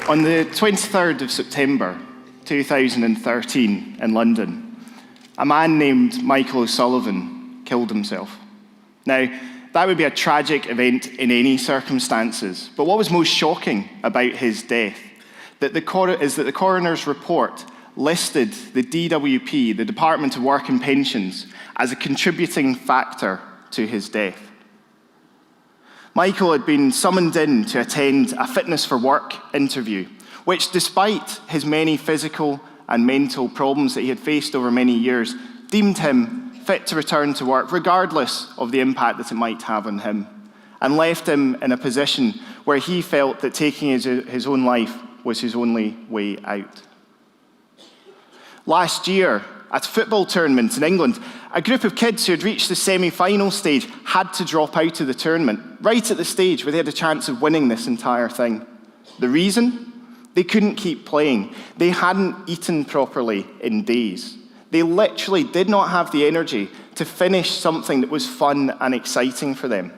On the 23rd of September 2013 in London, a man named Michael O'Sullivan killed himself. Now, that would be a tragic event in any circumstances, but what was most shocking about his death is that the coroner's report listed the DWP, the Department of Work and Pensions, as a contributing factor to his death. Michael had been summoned in to attend a fitness for work interview, which, despite his many physical and mental problems that he had faced over many years, deemed him fit to return to work, regardless of the impact that it might have on him, and left him in a position where he felt that taking his own life was his only way out. Last year, at a football tournament in England, a group of kids who had reached the semi-final stage had to drop out of the tournament, right at the stage where they had a chance of winning this entire thing. The reason? They couldn't keep playing. They hadn't eaten properly in days. They literally did not have the energy to finish something that was fun and exciting for them.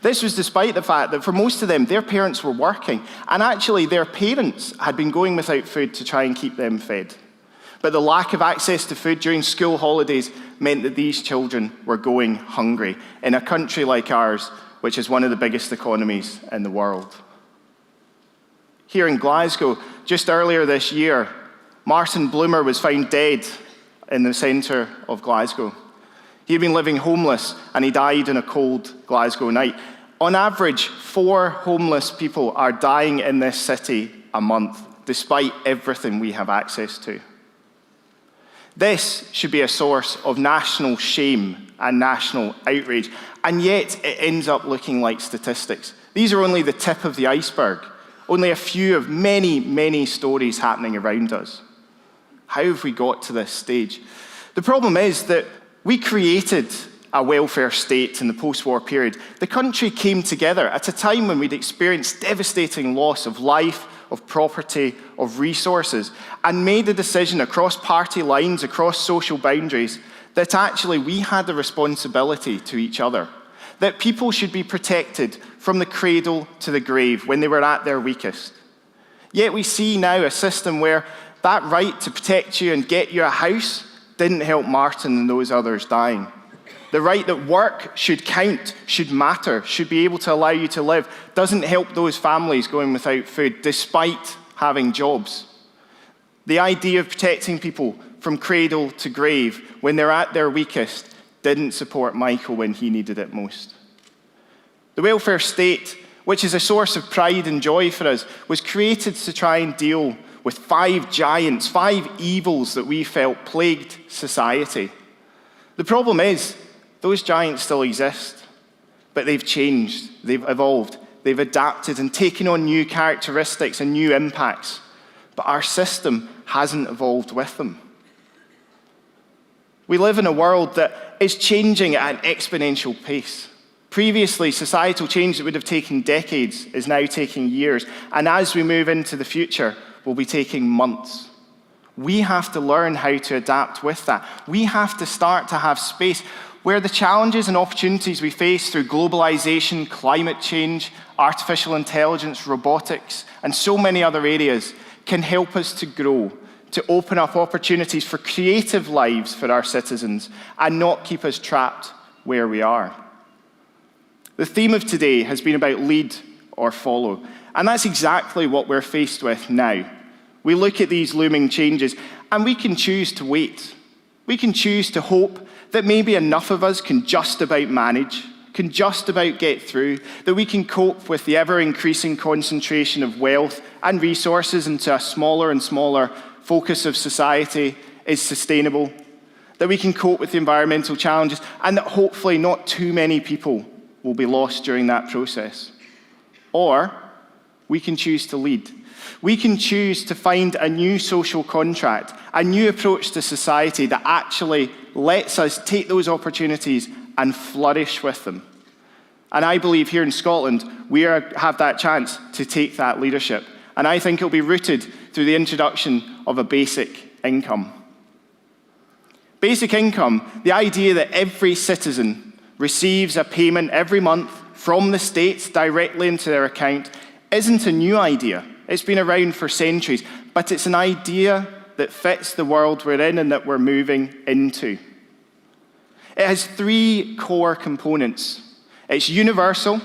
This was despite the fact that for most of them, their parents were working, and actually their parents had been going without food to try and keep them fed. But the lack of access to food during school holidays meant that these children were going hungry in a country like ours, which is one of the biggest economies in the world. Here in Glasgow, just earlier this year, Martin Bloomer was found dead in the centre of Glasgow. He had been living homeless, and he died in a cold Glasgow night. On average, 4 homeless people are dying in this city a month, despite everything we have access to. This should be a source of national shame and national outrage, and yet it ends up looking like statistics. These are only the tip of the iceberg, only a few of many, many stories happening around us. How have we got to this stage? The problem is that we created a welfare state in the post-war period. The country came together at a time when we'd experienced devastating loss of life, of property, of resources, and made a decision across party lines, across social boundaries, that actually we had a responsibility to each other, that people should be protected from the cradle to the grave when they were at their weakest. Yet we see now a system where that right to protect you and get you a house didn't help Martin and those others dying. The right that work should count, should matter, should be able to allow you to live, doesn't help those families going without food, despite having jobs. The idea of protecting people from cradle to grave when they're at their weakest didn't support Michael when he needed it most. The welfare state, which is a source of pride and joy for us, was created to try and deal with 5 giants, 5 evils that we felt plagued society. The problem is, those giants still exist, but they've changed, they've evolved, they've adapted and taken on new characteristics and new impacts, but our system hasn't evolved with them. We live in a world that is changing at an exponential pace. Previously, societal change that would have taken decades is now taking years, and as we move into the future, will be taking months. We have to learn how to adapt with that. We have to start to have space where the challenges and opportunities we face through globalization, climate change, artificial intelligence, robotics, and so many other areas can help us to grow, to open up opportunities for creative lives for our citizens and not keep us trapped where we are. The theme of today has been about lead or follow, and that's exactly what we're faced with now. We look at these looming changes, and we can choose to wait. We can choose to hope that maybe enough of us can just about manage, can just about get through, that we can cope with the ever-increasing concentration of wealth and resources into a smaller and smaller focus of society is sustainable, that we can cope with the environmental challenges, and that hopefully not too many people will be lost during that process. Or we can choose to lead. We can choose to find a new social contract, a new approach to society that actually lets us take those opportunities and flourish with them. And I believe here in Scotland, we have that chance to take that leadership. And I think it'll be rooted through the introduction of a basic income. Basic income, the idea that every citizen receives a payment every month from the state directly into their account isn't a new idea. It's been around for centuries, but it's an idea that fits the world we're in and that we're moving into. It has three core components. It's universal,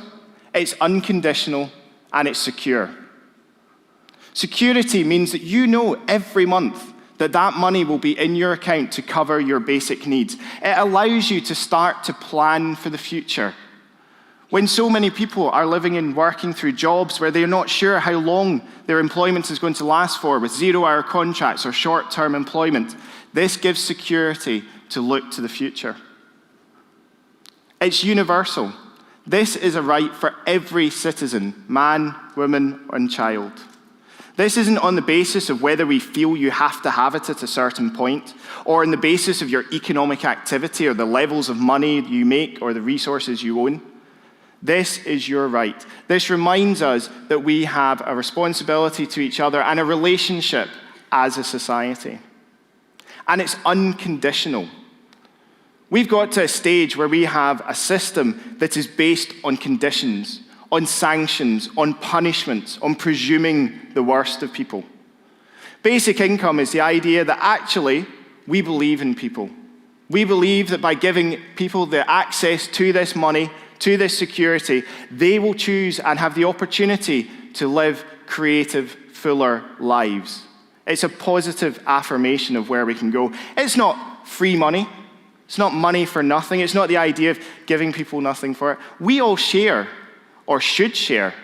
it's unconditional, and it's secure. Security means that you know every month that that money will be in your account to cover your basic needs. It allows you to start to plan for the future. When so many people are living and working through jobs where they're not sure how long their employment is going to last for, with zero-hour contracts or short-term employment, this gives security to look to the future. It's universal. This is a right for every citizen, man, woman, and child. This isn't on the basis of whether we feel you have to have it at a certain point, or on the basis of your economic activity or the levels of money you make or the resources you own. This is your right. This reminds us that we have a responsibility to each other and a relationship as a society. And it's unconditional. We've got to a stage where we have a system that is based on conditions, on sanctions, on punishments, on presuming the worst of people. Basic income is the idea that actually we believe in people. We believe that by giving people the access to this money, to this security, they will choose and have the opportunity to live creative, fuller lives. It's a positive affirmation of where we can go. It's not free money. It's not money for nothing. It's not the idea of giving people nothing for it. We all share, or should share,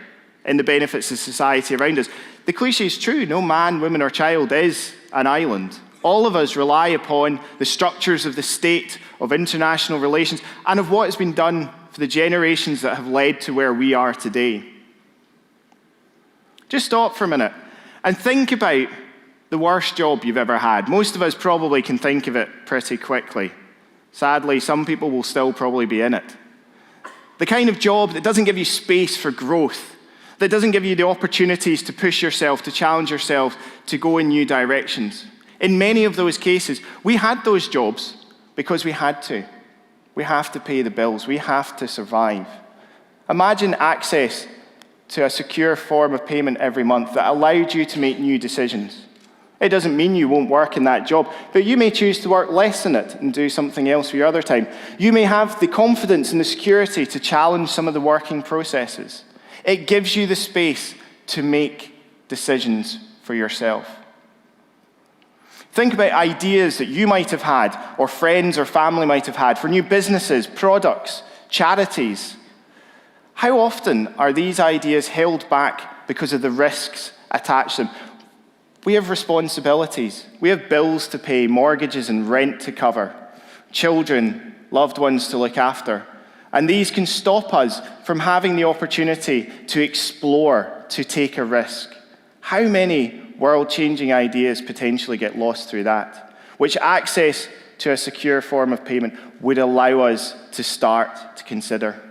in the benefits of society around us. The cliche is true. No man, woman, or child is an island. All of us rely upon the structures of the state, of international relations, and of what has been done for the generations that have led to where we are today. Just stop for a minute and think about the worst job you've ever had. Most of us probably can think of it pretty quickly. Sadly, some people will still probably be in it. The kind of job that doesn't give you space for growth, that doesn't give you the opportunities to push yourself, to challenge yourself, to go in new directions. In many of those cases, we had those jobs because we had to. We have to pay the bills. We have to survive. Imagine access to a secure form of payment every month that allowed you to make new decisions. It doesn't mean you won't work in that job, but you may choose to work less in it and do something else for your other time. You may have the confidence and the security to challenge some of the working processes. It gives you the space to make decisions for yourself. Think about ideas that you might have had, or friends or family might have had, for new businesses, products, charities. How often are these ideas held back because of the risks attached to them? We have responsibilities. We have bills to pay, mortgages and rent to cover, children, loved ones to look after. And these can stop us from having the opportunity to explore, to take a risk. How many world-changing ideas potentially get lost through that, which access to a secure form of payment would allow us to start to consider.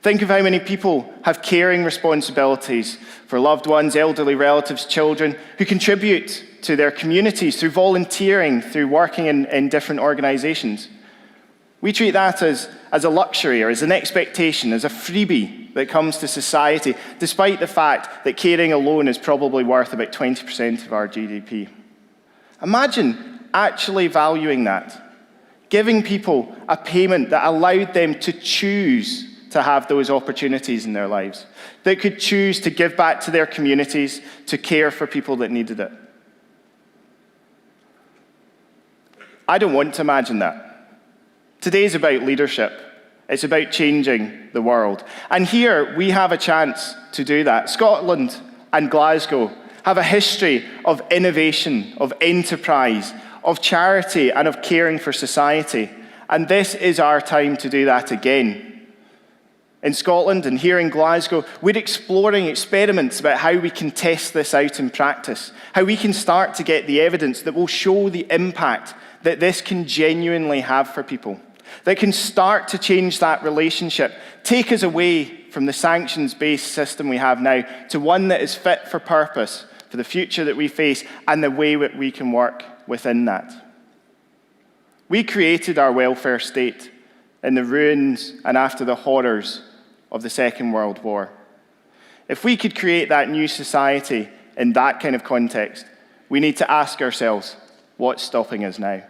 Think of how many people have caring responsibilities for loved ones, elderly relatives, children, who contribute to their communities through volunteering, through working in different organizations. We treat that as a luxury or as an expectation, as a freebie that comes to society, despite the fact that caring alone is probably worth about 20% of our GDP. Imagine actually valuing that, giving people a payment that allowed them to choose to have those opportunities in their lives, that could choose to give back to their communities, to care for people that needed it. I don't want to imagine that. Today's about leadership. It's about changing the world. And here we have a chance to do that. Scotland and Glasgow have a history of innovation, of enterprise, of charity, and of caring for society. And this is our time to do that again. In Scotland and here in Glasgow, we're exploring experiments about how we can test this out in practice, how we can start to get the evidence that will show the impact that this can genuinely have for people, that can start to change that relationship, take us away from the sanctions-based system we have now to one that is fit for purpose for the future that we face and the way that we can work within that. We created our welfare state in the ruins and after the horrors of the Second World War. If we could create that new society in that kind of context, we need to ask ourselves, what's stopping us now?